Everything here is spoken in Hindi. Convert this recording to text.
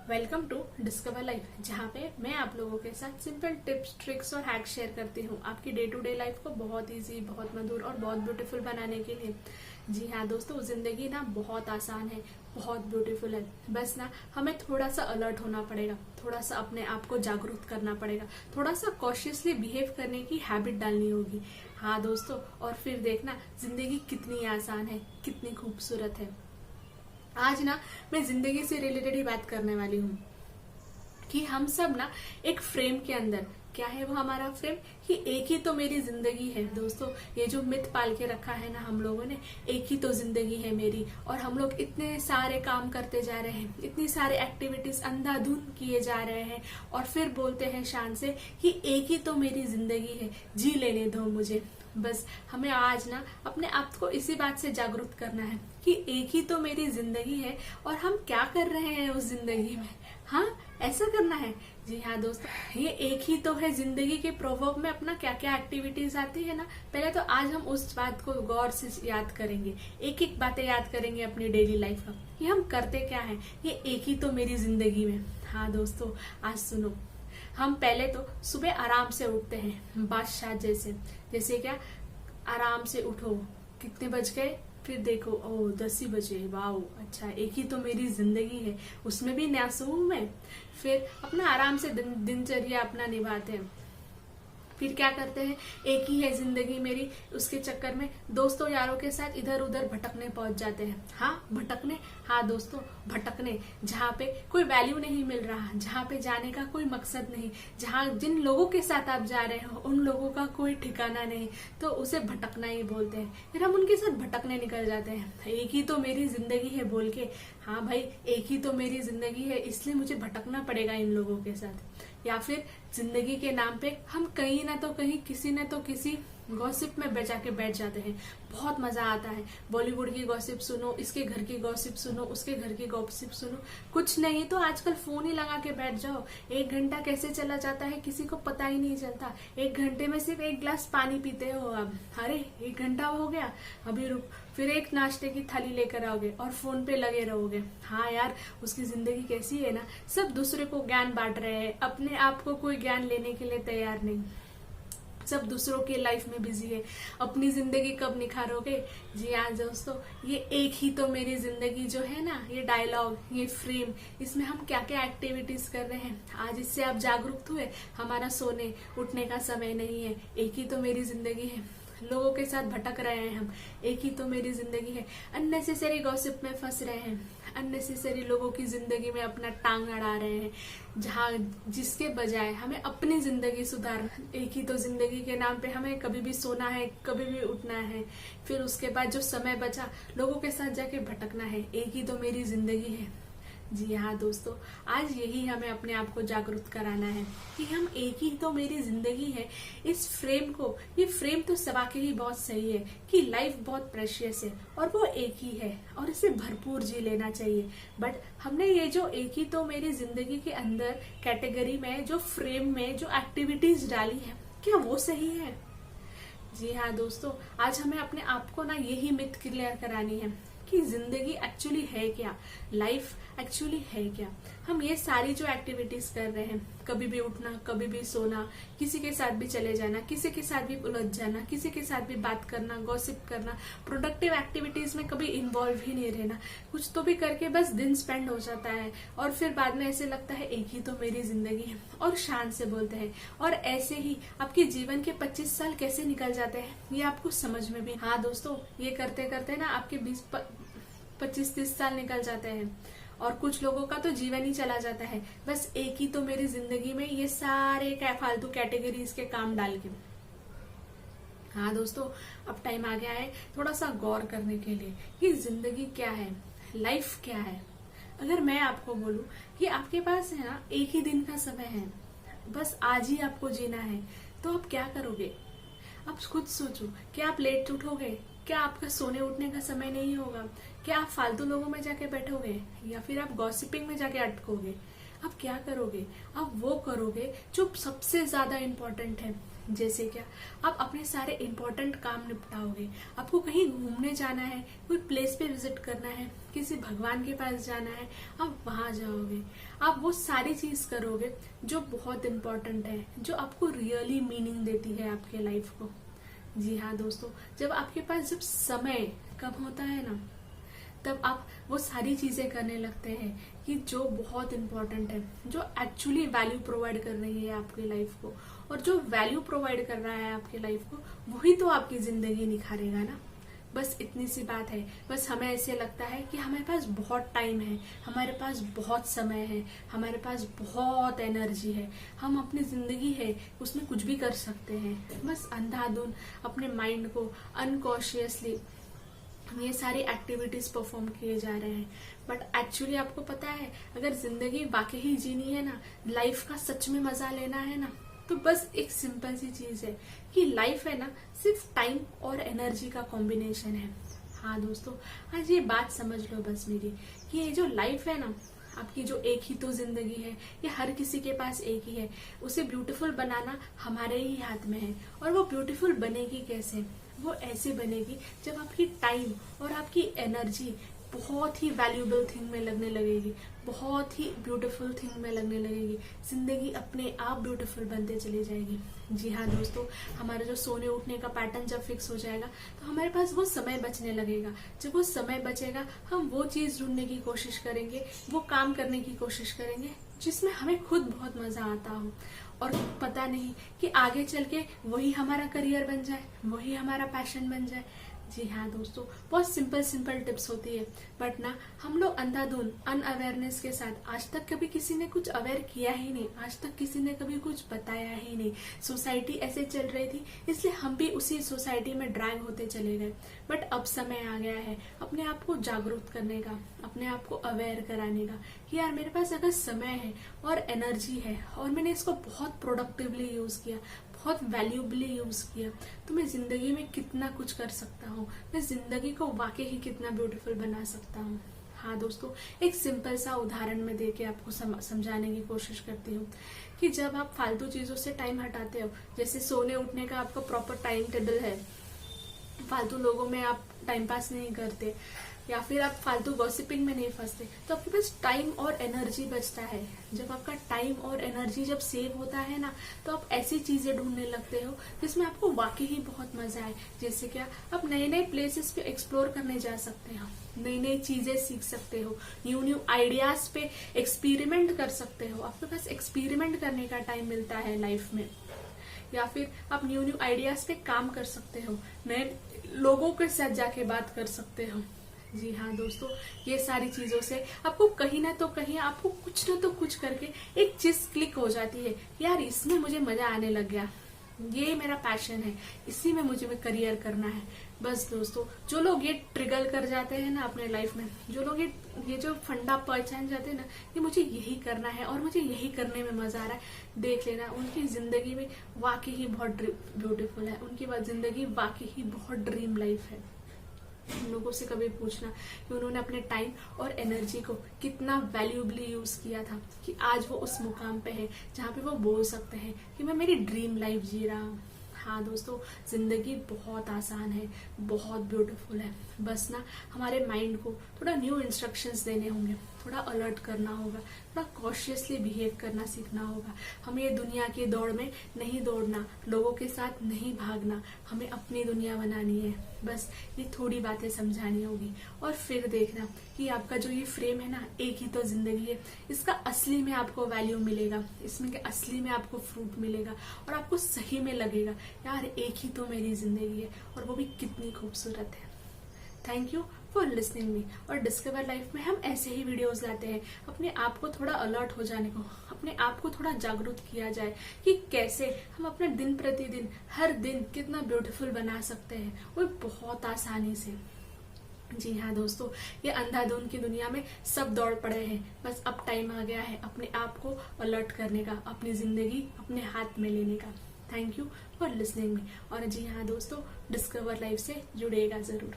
वेलकम टू डिस्कवर लाइफ, जहाँ पे मैं आप लोगों के साथ सिंपल टिप्स, ट्रिक्स और हैक्स शेयर करती हूँ आपकी डे टू डे लाइफ को बहुत इजी, बहुत मधुर और बहुत ब्यूटीफुल बनाने के लिए। जी हाँ दोस्तों, जिंदगी ना बहुत आसान है, बहुत ब्यूटीफुल है। बस ना हमें थोड़ा सा अलर्ट होना पड़ेगा, थोड़ा सा अपने आप को जागरूक करना पड़ेगा, थोड़ा सा कॉशियसली बिहेव करने की हैबिट डालनी होगी। हाँ दोस्तों, और फिर देखना जिंदगी कितनी आसान है, कितनी खूबसूरत है। आज ना मैं जिंदगी से रिलेटेड ही बात करने वाली हूँ कि हम सब ना एक फ्रेम के अंदर, क्या है वो हमारा फ्रेम, कि एक ही तो मेरी जिंदगी है। दोस्तों, ये जो मिथ पाल के रखा है ना हम लोगों ने, एक ही तो जिंदगी है मेरी, और हम लोग इतने सारे काम करते जा रहे हैं, इतनी सारे एक्टिविटीज अंधाधुंध किए जा रहे हैं, और फिर बोलते हैं शान से कि एक ही तो मेरी जिंदगी है, जी लेने दो मुझे। बस हमें आज ना अपने आप को इसी बात से जागरूक करना है कि एक ही तो मेरी जिंदगी है, और हम क्या कर रहे हैं उस जिंदगी में। हाँ, ऐसा करना है। जी हाँ दोस्तों, ये एक ही तो है जिंदगी के प्रोवर्ब में अपना क्या क्या एक्टिविटीज आती है ना, पहले तो आज हम उस बात को गौर से याद करेंगे, एक एक बातें याद करेंगे अपनी डेली लाइफ का, कि हम करते क्या है ये एक ही तो मेरी जिंदगी में। हाँ दोस्तों, आज सुनो, हम पहले तो सुबह आराम से उठते हैं, बादशाह जैसे क्या, आराम से उठो, कितने बज गए, फिर देखो, ओ 10 ही बजे, वाओ अच्छा, एक ही तो मेरी जिंदगी है, उसमें भी न्यासू हूं मैं। फिर अपना आराम से दिनचर्या अपना निभाते हैं। फिर क्या करते हैं, एक ही है जिंदगी मेरी, उसके चक्कर में दोस्तों यारों के साथ इधर उधर भटकने पहुंच जाते हैं। हाँ भटकने, हाँ दोस्तों भटकने, जहाँ पे कोई वैल्यू नहीं मिल रहा, जहाँ पे जाने का कोई मकसद नहीं, जहाँ जिन लोगों के साथ आप जा रहे हो उन लोगों का कोई ठिकाना नहीं, तो उसे भटकना ही बोलते हैं। फिर हम उनके साथ भटकने निकल जाते हैं, एक ही तो मेरी जिंदगी है बोल के। हाँ भाई, एक ही तो मेरी जिंदगी है, इसलिए मुझे भटकना पड़ेगा इन लोगों के साथ। या फिर जिंदगी के नाम पे हम कहीं ना तो कहीं, किसी न तो किसी गॉसिप में बचा के बैठ जाते हैं। बहुत मजा आता है, बॉलीवुड की गॉसिप सुनो, इसके घर की गॉसिप सुनो, उसके घर की गॉसिप सुनो, कुछ नहीं तो आजकल फोन ही लगा के बैठ जाओ। 1 घंटा कैसे चला जाता है किसी को पता ही नहीं चलता। 1 घंटे में सिर्फ 1 गिलास पानी पीते हो आप, अरे 1 घंटा हो गया, अभी रुक, फिर एक नाश्ते की थाली लेकर आओगे और फोन पे लगे रहोगे। हाँ यार, उसकी जिंदगी कैसी है ना, सब दूसरे को ज्ञान बांट रहे हैं, अपने आप को कोई ज्ञान लेने के लिए तैयार नहीं, सब दूसरों की लाइफ में बिजी है, अपनी जिंदगी कब निखारोगे। जी हाँ दोस्तों, ये एक ही तो मेरी जिंदगी जो है ना, ये डायलॉग, ये फ्रेम, इसमें हम क्या क्या एक्टिविटीज कर रहे हैं, आज इससे आप जागरूक हुए। हमारा सोने उठने का समय नहीं है, एक ही तो मेरी जिंदगी है, लोगों के साथ भटक रहे हैं हम, एक ही तो मेरी जिंदगी है, अननेसेसरी गॉसिप में फंस रहे हैं, अननेसेसरी लोगों की जिंदगी में अपना टांग अड़ा रहे हैं, जहाँ जिसके बजाय हमें अपनी जिंदगी सुधारना। एक ही तो जिंदगी के नाम पे हमें कभी भी सोना है, कभी भी उठना है, फिर उसके बाद जो समय बचा लोगों के साथ जाके भटकना है, एक ही तो मेरी जिंदगी है। जी हाँ दोस्तों, आज यही हमें अपने आप को जागरूक कराना है कि हम एक ही तो मेरी जिंदगी है, इस फ्रेम को, ये फ्रेम तो सवा के ही बहुत सही है कि लाइफ बहुत प्रेशियस है और वो एक ही है, और इसे भरपूर जी लेना चाहिए। बट हमने ये जो एक ही तो मेरी जिंदगी के अंदर कैटेगरी में, जो फ्रेम में जो एक्टिविटीज डाली है, क्या वो सही है? जी हाँ दोस्तों, आज हमें अपने आप को ना यही मिथ क्लियर करानी है कि जिंदगी एक्चुअली है क्या, लाइफ एक्चुअली है क्या। हम ये सारी जो एक्टिविटीज कर रहे हैं, कभी भी उठना, कभी भी सोना, किसी के साथ भी चले जाना, किसी के साथ भी उलझ जाना, किसी के साथ भी बात करना, गॉसिप करना, प्रोडक्टिव एक्टिविटीज में कभी इन्वॉल्व ही नहीं रहना, कुछ तो भी करके बस दिन स्पेंड हो जाता है, और फिर बाद में ऐसे लगता है एक ही तो मेरी जिंदगी है, और शान से बोलते हैं, और ऐसे ही आपके जीवन के 25 साल कैसे निकल जाते हैं ये आपको समझ में भी। हाँ दोस्तों, ये करते करते ना आपके 25-30 साल निकल जाते हैं, और कुछ लोगों का तो जीवन ही चला जाता है बस एक ही तो मेरी जिंदगी में ये सारे फालतू कैटेगरीज के काम डाल के। हाँ दोस्तों, अब टाइम आ गया है थोड़ा सा गौर करने के लिए कि जिंदगी क्या है, लाइफ क्या है। अगर मैं आपको बोलूं कि आपके पास है ना एक ही दिन का समय है, बस आज ही आपको जीना है, तो आप क्या करोगे? आप खुद सोचो, क्या आप लेट उठोगे? क्या आपका सोने उठने का समय नहीं होगा? क्या आप फालतू लोगों में जाके बैठोगे, या फिर आप गॉसिपिंग में जाके अटकोगे? आप क्या करोगे? आप वो करोगे जो सबसे ज्यादा इम्पोर्टेंट है। जैसे क्या, आप अपने सारे इम्पोर्टेंट काम निपटाओगे, आपको कहीं घूमने जाना है, कोई प्लेस पे विजिट करना है, किसी भगवान के पास जाना है, आप वहां जाओगे। आप वो सारी चीज करोगे जो बहुत इम्पोर्टेंट है, जो आपको रियली मीनिंग देती है आपके लाइफ को। जी हाँ दोस्तों, जब आपके पास जब समय कम होता है ना, तब आप वो सारी चीजें करने लगते हैं कि जो बहुत इम्पोर्टेंट है, जो एक्चुअली वैल्यू प्रोवाइड कर रही है आपकी लाइफ को। और जो वैल्यू प्रोवाइड कर रहा है आपकी लाइफ को, वही तो आपकी जिंदगी निखारेगा ना। बस इतनी सी बात है। बस हमें ऐसे लगता है कि हमारे पास बहुत टाइम है, हमारे पास बहुत समय है, हमारे पास बहुत एनर्जी है, हम अपनी जिंदगी है उसमें कुछ भी कर सकते हैं। बस अंधाधुंध अपने माइंड को अनकॉन्शियसली ये सारी एक्टिविटीज परफॉर्म किए जा रहे हैं। बट एक्चुअली आपको पता है, अगर जिंदगी वाकई ही जीनी है ना, लाइफ का सच में मजा लेना है ना, तो बस एक सिंपल सी चीज है कि लाइफ है ना सिर्फ टाइम और एनर्जी का कॉम्बिनेशन है। हाँ दोस्तों, आज ये बात समझ लो बस मेरी, कि ये जो लाइफ है ना आपकी, जो एक ही तो जिंदगी है, ये हर किसी के पास एक ही है। उसे ब्यूटीफुल बनाना हमारे ही हाथ में है। और वो ब्यूटीफुल बनेगी कैसे? वो ऐसे बनेगी जब आपकी टाइम और आपकी एनर्जी बहुत ही वैल्यूएबल थिंग में लगने लगेगी, बहुत ही ब्यूटीफुल थिंग में लगने लगेगी। जिंदगी अपने आप ब्यूटीफुल बनते चली जाएगी। जी हाँ दोस्तों, हमारा जो सोने उठने का पैटर्न जब फिक्स हो जाएगा, तो हमारे पास वो समय बचने लगेगा। जब वो समय बचेगा, हम वो चीज ढूंढने की कोशिश करेंगे, वो काम करने की कोशिश करेंगे जिसमें हमें खुद बहुत मजा आता हो। और पता नहीं कि आगे चल के वही हमारा करियर बन जाए, वही हमारा पैशन बन जाए। जी हाँ दोस्तों, बहुत सिंपल टिप्स होती है, बट ना हम लोग अंधाधुंध अनअवेयरनेस के साथ, आज तक कभी किसी ने कुछ अवेयर किया ही नहीं, आज तक किसी ने कभी कुछ बताया ही नहीं। सोसाइटी ऐसे चल रही थी, इसलिए हम भी उसी सोसाइटी में ड्रैग होते चले गए। बट अब समय आ गया है अपने आप को जागरूक करने का, अपने आप को अवेयर कराने का, कि यार मेरे पास अगर समय है और एनर्जी है और मैंने इसको बहुत प्रोडक्टिवली यूज किया, बहुत वैल्यूबली यूज किया, तो मैं जिंदगी में कितना कुछ कर सकता हूँ, मैं जिंदगी को वाकई ही कितना ब्यूटीफुल बना सकता हूँ। हाँ दोस्तों, एक सिंपल सा उदाहरण में देके आपको समझाने की कोशिश करती हूँ कि जब आप फालतू चीजों से टाइम हटाते हो, जैसे सोने उठने का आपका प्रॉपर टाइम टेबल है, फालतू लोगों में आप टाइम पास नहीं करते, या फिर आप फालतू गॉसिपिंग में नहीं फंसते, तो आपके पास टाइम और एनर्जी बचता है। जब आपका टाइम और एनर्जी जब सेव होता है ना, तो आप ऐसी चीजें ढूंढने लगते हो जिसमें आपको वाकई ही बहुत मजा आए। जैसे क्या, आप नए नए प्लेसेस पे एक्सप्लोर करने जा सकते हो, नई नई चीजें सीख सकते हो, न्यू आइडियाज पे एक्सपेरिमेंट कर सकते हो। आपके पास एक्सपेरिमेंट करने का टाइम मिलता है लाइफ में। या फिर आप न्यू आइडियाज पे काम कर सकते हो, नए लोगों के साथ जाके बात कर सकते हो। जी हाँ दोस्तों, ये सारी चीजों से आपको कहीं ना तो कहीं आपको कुछ ना तो कुछ करके एक चीज क्लिक हो जाती है, यार इसमें मुझे मजा आने लग गया, ये मेरा पैशन है, इसी में मुझे करियर करना है। बस दोस्तों, जो लोग ये ट्रिगर कर जाते हैं ना अपने लाइफ में, जो लोग ये जो फंडा पहचान जाते हैं ना कि मुझे यही करना है और मुझे यही करने में मजा आ रहा है, देख लेना उनकी जिंदगी में वाकई ही बहुत ब्यूटीफुल है, उनकी जिंदगी वाकई ही बहुत ड्रीम लाइफ है। उन लोगों से कभी पूछना कि उन्होंने अपने टाइम और एनर्जी को कितना वैल्यूबली यूज किया था कि आज वो उस मुकाम पे है जहाँ पे वो बोल सकते हैं कि मैं मेरी ड्रीम लाइफ जी रहा हूँ। हाँ दोस्तों, जिंदगी बहुत आसान है, बहुत ब्यूटीफुल है। बस ना हमारे माइंड को थोड़ा न्यू इंस्ट्रक्शंस देने होंगे, थोड़ा अलर्ट करना होगा, थोड़ा कॉशियसली बिहेव करना सीखना होगा। हमें ये दुनिया की दौड़ में नहीं दौड़ना, लोगों के साथ नहीं भागना, हमें अपनी दुनिया बनानी है। बस ये थोड़ी बातें समझानी होगी और फिर देखना कि आपका जो ये फ्रेम है ना, एक ही तो जिंदगी है, इसका असली में आपको वैल्यू मिलेगा, इसमें के असली में आपको फ्रूट मिलेगा और आपको सही में लगेगा यार एक ही तो मेरी जिंदगी है और वो भी कितनी खूबसूरत है। Thank you for listening me. और डिस्कवर लाइफ में हम ऐसे ही वीडियोस लाते हैं, अपने आप को थोड़ा अलर्ट हो जाने को, अपने आप को थोड़ा जागरूक किया जाए कि कैसे हम अपना दिन प्रतिदिन हर दिन कितना ब्यूटीफुल बना सकते हैं, वो बहुत आसानी से। जी हाँ दोस्तों, ये अंधाधुंध की दुनिया में सब दौड़ पड़े हैं, बस अब टाइम आ गया है अपने आप को अलर्ट करने का, अपनी जिंदगी अपने हाथ में लेने का। Thank you for listening me. और जी हाँ दोस्तों, डिस्कवर लाइफ से जुड़ेगा जरूर।